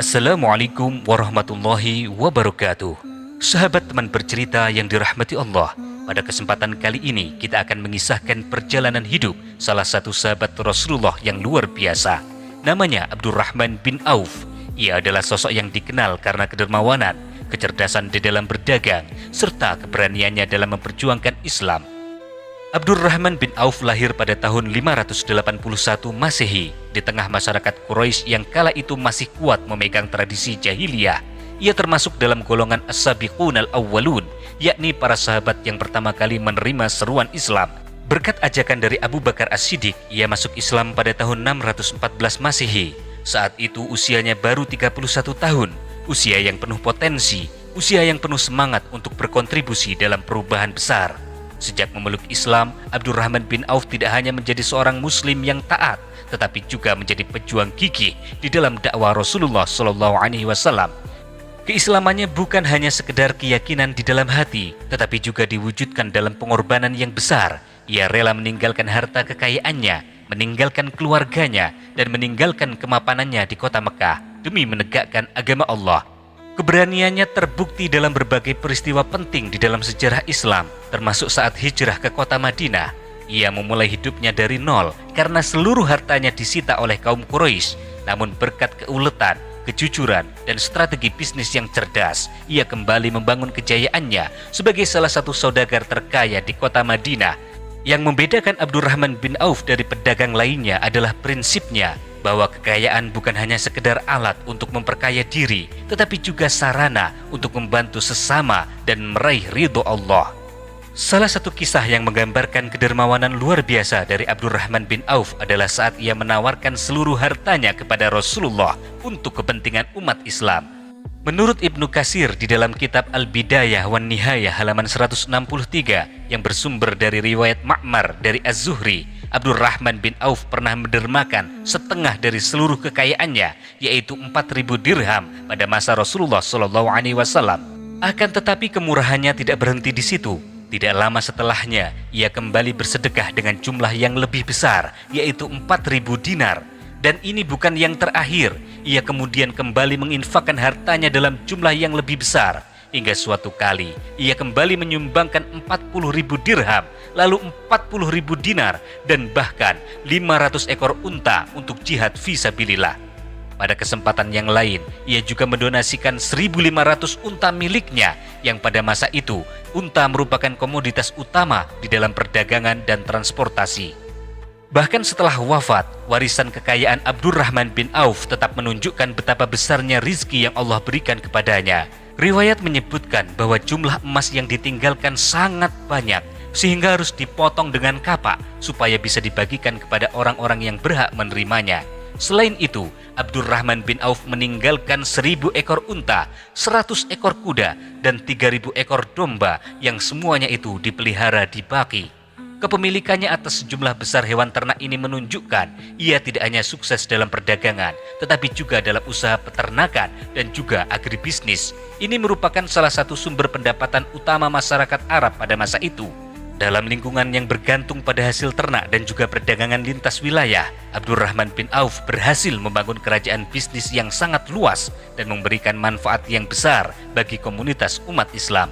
Assalamualaikum warahmatullahi wabarakatuh. Sahabat teman bercerita yang dirahmati Allah, pada kesempatan kali ini kita akan mengisahkan perjalanan hidup salah satu sahabat Rasulullah yang luar biasa. Namanya Abdurrahman bin Auf. Ia adalah sosok yang dikenal karena kedermawanan, kecerdasan di dalam berdagang, serta keberaniannya dalam memperjuangkan Islam. Abdurrahman bin Auf lahir pada tahun 581 Masehi di tengah masyarakat Quraisy yang kala itu masih kuat memegang tradisi jahiliyah. Ia termasuk dalam golongan as-sabiqun al-awwalun, yakni para sahabat yang pertama kali menerima seruan Islam. Berkat ajakan dari Abu Bakar As-Siddiq, ia masuk Islam pada tahun 614 Masehi. Saat itu usianya baru 31 tahun, usia yang penuh potensi, usia yang penuh semangat untuk berkontribusi dalam perubahan besar. Sejak memeluk Islam, Abdurrahman bin Auf tidak hanya menjadi seorang muslim yang taat, tetapi juga menjadi pejuang gigih di dalam dakwah Rasulullah SAW. Keislamannya bukan hanya sekedar keyakinan di dalam hati, tetapi juga diwujudkan dalam pengorbanan yang besar. Ia rela meninggalkan harta kekayaannya, meninggalkan keluarganya, dan meninggalkan kemapanannya di kota Mekah demi menegakkan agama Allah. Keberaniannya terbukti dalam berbagai peristiwa penting di dalam sejarah Islam, termasuk saat hijrah ke kota Madinah. Ia memulai hidupnya dari nol karena seluruh hartanya disita oleh kaum Quraisy. Namun berkat keuletan, kejujuran, dan strategi bisnis yang cerdas, ia kembali membangun kejayaannya sebagai salah satu saudagar terkaya di kota Madinah. Yang membedakan Abdurrahman bin Auf dari pedagang lainnya adalah prinsipnya bahwa kekayaan bukan hanya sekedar alat untuk memperkaya diri, tetapi juga sarana untuk membantu sesama dan meraih ridho Allah. Salah satu kisah yang menggambarkan kedermawanan luar biasa dari Abdurrahman bin Auf adalah saat ia menawarkan seluruh hartanya kepada Rasulullah untuk kepentingan umat Islam. Menurut Ibnu Katsir di dalam kitab Al-Bidayah wan Nihayah halaman 163 yang bersumber dari riwayat Ma'mar dari Az-Zuhri, Abdurrahman bin Auf pernah mendermakan setengah dari seluruh kekayaannya, yaitu 4.000 dirham pada masa Rasulullah SAW. Akan tetapi kemurahannya tidak berhenti di situ. Tidak lama setelahnya, ia kembali bersedekah dengan jumlah yang lebih besar, yaitu 4.000 dinar. Dan ini bukan yang terakhir, ia kemudian kembali menginfakkan hartanya dalam jumlah yang lebih besar. Hingga suatu kali, ia kembali menyumbangkan 40.000 dirham, lalu 40.000 dinar, dan bahkan 500 ekor unta untuk jihad fisabilillah. Pada kesempatan yang lain, ia juga mendonasikan 1.500 unta miliknya, yang pada masa itu, unta merupakan komoditas utama di dalam perdagangan dan transportasi. Bahkan setelah wafat, warisan kekayaan Abdurrahman bin Auf tetap menunjukkan betapa besarnya rizki yang Allah berikan kepadanya. Riwayat menyebutkan bahwa jumlah emas yang ditinggalkan sangat banyak, sehingga harus dipotong dengan kapak supaya bisa dibagikan kepada orang-orang yang berhak menerimanya. Selain itu, Abdurrahman bin Auf meninggalkan 1.000 ekor unta, 100 ekor kuda, dan 3.000 ekor domba yang semuanya itu dipelihara di Baqi. Kepemilikannya atas sejumlah besar hewan ternak ini menunjukkan ia tidak hanya sukses dalam perdagangan, tetapi juga dalam usaha peternakan dan juga agribisnis. Ini merupakan salah satu sumber pendapatan utama masyarakat Arab pada masa itu. Dalam lingkungan yang bergantung pada hasil ternak dan juga perdagangan lintas wilayah, Abdurrahman bin Auf berhasil membangun kerajaan bisnis yang sangat luas dan memberikan manfaat yang besar bagi komunitas umat Islam.